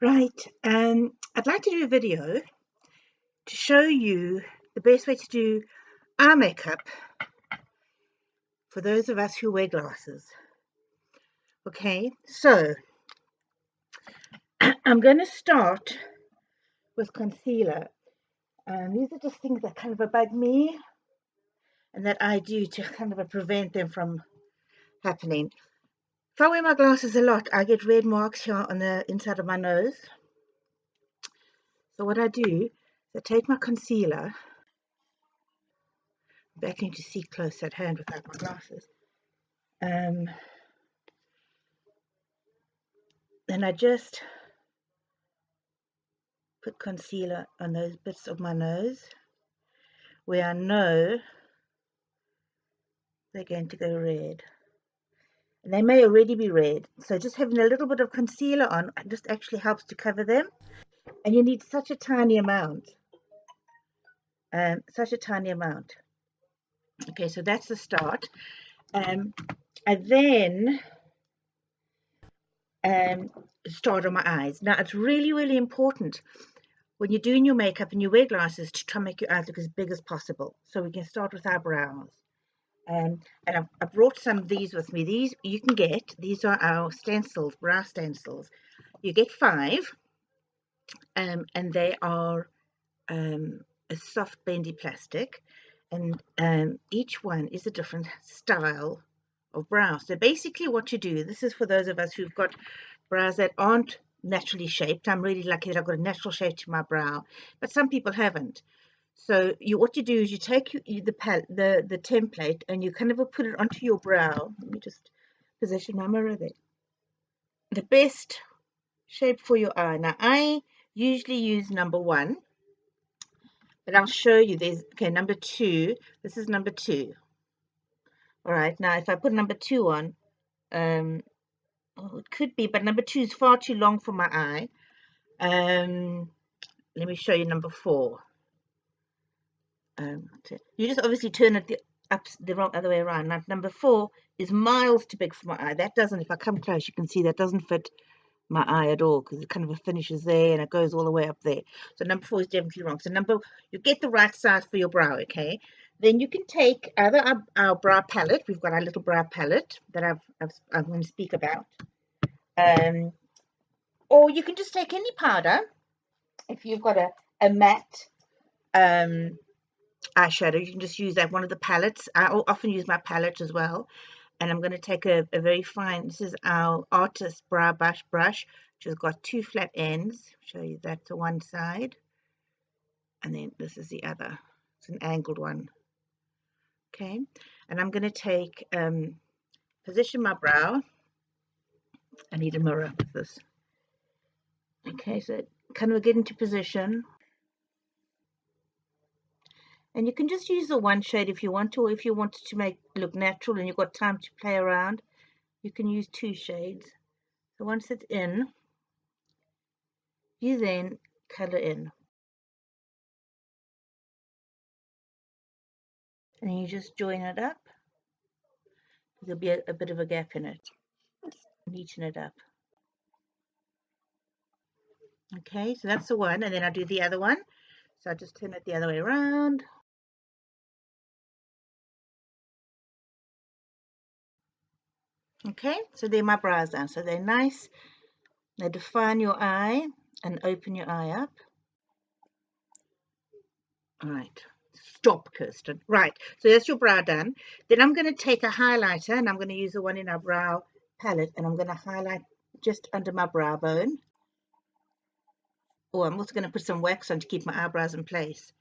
Right, I'd like to do a video to show you the best way to do eye makeup for those of us who wear glasses. Okay, so I'm going to start with concealer. These are just things that kind of bug me and that I do to kind of prevent them from happening. If I wear my glasses a lot, I get red marks here on the inside of my nose. So what I do is I take my concealer. I need to see close at hand without my glasses. Then I just put concealer on those bits of my nose where I know they're going to go red. And they may already be red. So just having a little bit of concealer on just actually helps to cover them. And you need such a tiny amount. Such a tiny amount. Okay, so that's the start. I then start on my eyes. Now it's really, really important when you're doing your makeup and you wear glasses to try and make your eyes look as big as possible. So we can start with our brows. And I brought some of these with me. These you can get. These are our stencils, brow stencils. You get 5, and they are a soft bendy plastic, and each one is a different style of brow. So basically what you do, this is for those of us who've got brows that aren't naturally shaped. I'm really lucky that I've got a natural shape to my brow, but some people haven't. So what you do is you take the template and you kind of put it onto your brow. Let me just position my mirror there. The best shape for your eye. Now I usually use number 1, but I'll show you. There's number 2. This is number 2. All right. Now if I put number 2 on, it could be, but number 2 is far too long for my eye. Let me show you number 4. You just obviously turn it the wrong other way around. Now number 4 is miles too big for my eye. That doesn't, if I come close, you can see that doesn't fit my eye at all, because it kind of finishes there and it goes all the way up there. So number 4 is definitely wrong. So you get the right size for your brow. Okay, then you can take either our brow palette. We've got our little brow palette that I'm going to speak about, or you can just take any powder. If you've got a matte eyeshadow, you can just use that, one of the palettes. I often use my palette as well. And I'm going to take a very fine, this is our artist brow brush, which has got 2 flat ends. I'll show you that to one side. And then this is the other. It's an angled one. Okay. And I'm going to take, position my brow. I need a mirror with this. Okay, so kind of get into position. And you can just use the one shade if you want to, or if you want to make it look natural and you've got time to play around, you can use 2 shades. So once it's in, you then color in. And you just join it up. There'll be a bit of a gap in it. Neaten it up. Okay, so that's the one, and then I do the other one. So I just turn it the other way around. Okay, so they're my brows done. So they're nice. They define your eye and open your eye up. All right. Stop, Kirsten. Right, so that's your brow done. Then I'm going to take a highlighter, and I'm going to use the one in our brow palette, and I'm going to highlight just under my brow bone. Oh, I'm also going to put some wax on to keep my eyebrows in place.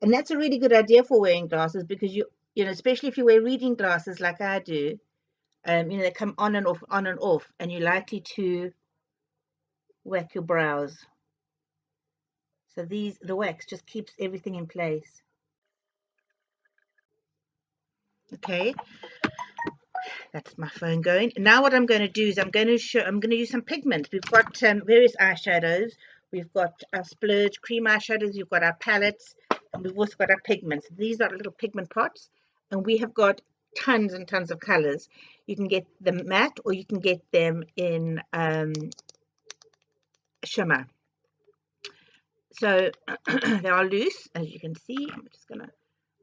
And that's a really good idea for wearing glasses, because you know, especially if you wear reading glasses like I do, you know, they come on and off, and you're likely to whack your brows. So the wax just keeps everything in place. Okay, that's my phone going. Now what I'm going to do is I'm going to use some pigment. We've got various eyeshadows. We've got our splurge cream eyeshadows. We've got our palettes, and we've also got our pigments. These are little pigment pots, and we have got tons and tons of colors. You can get them matte, or you can get them in shimmer. So they are loose, as you can see. I'm just gonna,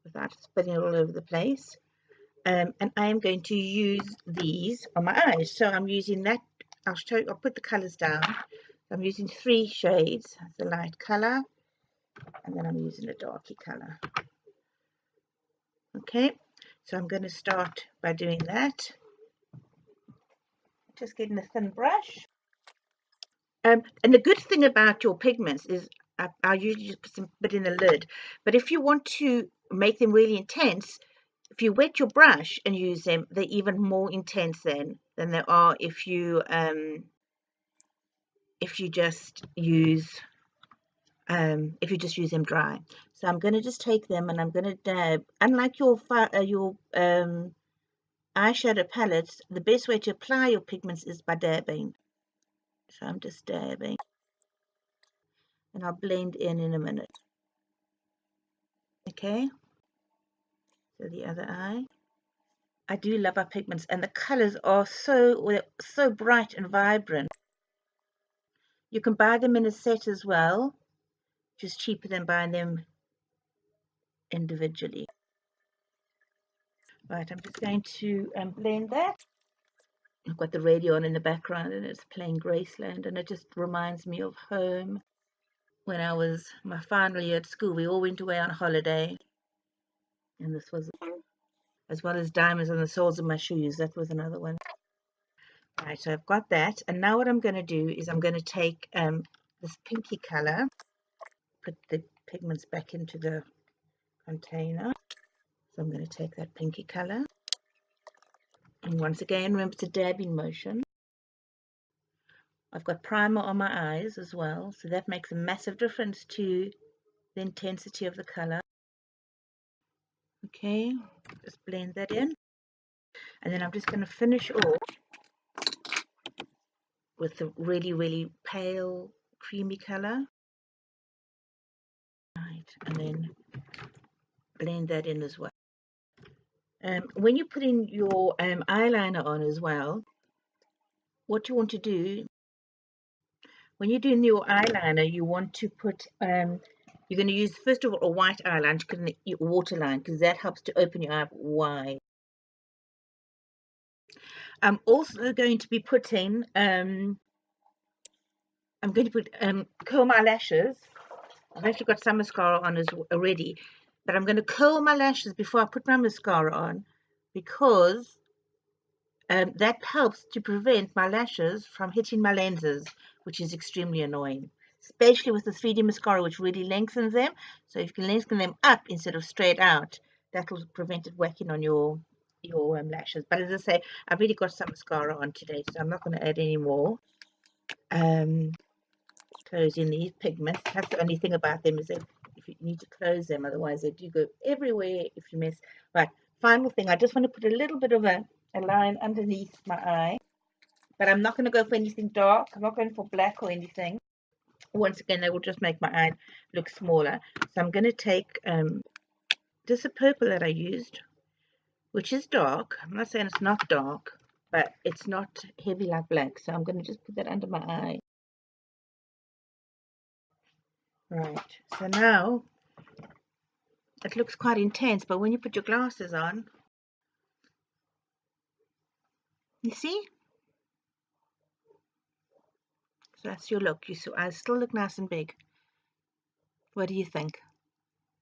without spilling it all over the place. And I am going to use these on my eyes. So I'm using that. I'll show you, I'll put the colors down. I'm using 3 shades, the light color, and then I'm using a darky color. Okay, so I'm going to start by doing that. Just getting a thin brush. And the good thing about your pigments is I usually just put some bit in the lid, but if you want to make them really intense, if you wet your brush and use them, they're even more intense than they are if you just use them dry. So I'm going to just take them and I'm going to dab. Unlike your eyeshadow palettes, the best way to apply your pigments is by dabbing. So I'm just dabbing, and I'll blend in a minute. Okay, so the other eye. I do love our pigments, and the colors are so bright and vibrant. You can buy them in a set as well, just cheaper than buying them individually. Right, I'm just going to blend that. I've got the radio on in the background and it's playing Graceland, and it just reminds me of home. When I was my final year at school, we all went away on holiday, and this was, as well as diamonds on the soles of my shoes, that was another one. Right, so I've got that, and now what I'm going to do is I'm going to take this pinky color, put the pigments back into the container. So I'm going to take that pinky color, and once again, remember it's a dabbing motion. I've got primer on my eyes as well, so that makes a massive difference to the intensity of the color. Okay, just blend that in, and then I'm just going to finish off with the really pale creamy color. Right, and then blend that in as well. When you're putting your eyeliner on as well, what you want to do when you're doing your eyeliner, you want to put you're going to use, first of all, a white eyeliner to put in your waterline, because that helps to open your eye wide. I'm also going to be putting I'm going to put curl my lashes. I've actually got some mascara on already, but I'm going to curl my lashes before I put my mascara on, because that helps to prevent my lashes from hitting my lenses, which is extremely annoying, especially with the 3D mascara, which really lengthens them. So if you can lengthen them up instead of straight out, that will prevent it whacking on your lashes. But as I say, I've really got some mascara on today, so I'm not going to add any more. Closing these pigments, that's the only thing about them, is that if you need to close them, otherwise they do go everywhere if you mess. Right, final thing, I just want to put a little bit of a line underneath my eye, but I'm not going to go for anything dark. I'm not going for black or anything. Once again, they will just make my eye look smaller. So I'm going to take just a purple that I used, which is dark. I'm not saying it's not dark, but it's not heavy like black. So I'm going to just put that under my eye. Right, so now it looks quite intense, but when you put your glasses on, you see? So that's your look. You see, I still look nice and big. What do you think?